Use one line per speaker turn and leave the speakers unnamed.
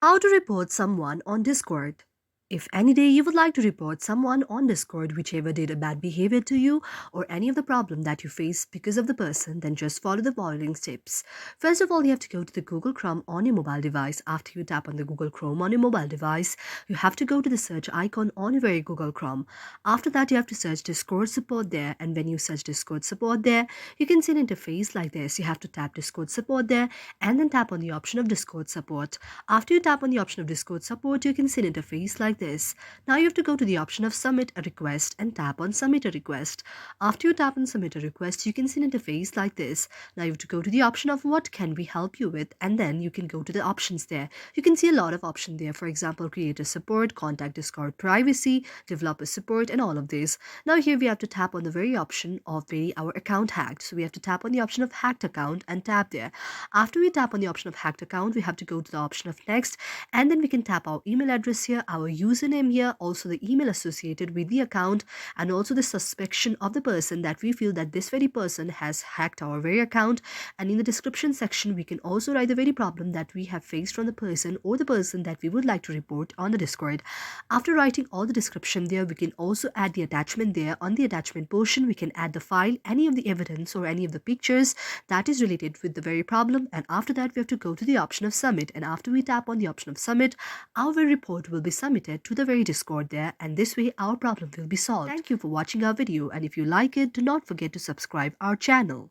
How to report someone on Discord. If any day you would like to report someone on Discord whichever did a bad behavior to you or any of the problem that you face because of the person, then just follow the following steps. First of all, you have to go to the Google Chrome on your mobile device. After you tap on the Google Chrome on your mobile device, you have to go to the search icon on your very Google Chrome. After that, you have to search Discord support there, and when you search Discord support there, you can see an interface like this. You have to tap Discord support there and then tap on the option of Discord support. After you tap on the option of Discord support, you can see an interface like this. Now you have to go to the option of submit a request and tap on submit a request. After you tap on submit a request, you can see an interface like this. Now you have to go to the option of what can we help you with, and then you can go to the options there. You can see a lot of options there. For example, creator support, contact Discord privacy, developer support, and all of these. Now here we have to tap on the very option of our account hacked. So we have to tap on the option of hacked account and tap there. After we tap on the option of hacked account, we have to go to the option of next, and then we can tap our email address here, our username here, also the email associated with the account, and also the suspicion of the person that we feel that this very person has hacked our very account. And in the description section, we can also write the very problem that we have faced from the person or the person that we would like to report on the Discord. After writing all the description there, we can also add the attachment there. On the attachment portion, we can add the file, any of the evidence or any of the pictures that is related with the very problem, and after that we have to go to the option of submit, and after we tap on the option of submit, our report will be submitted to the very Discord there, and this way our problem will be solved. Thank you for watching our video, and if you like it, do not forget to subscribe our channel.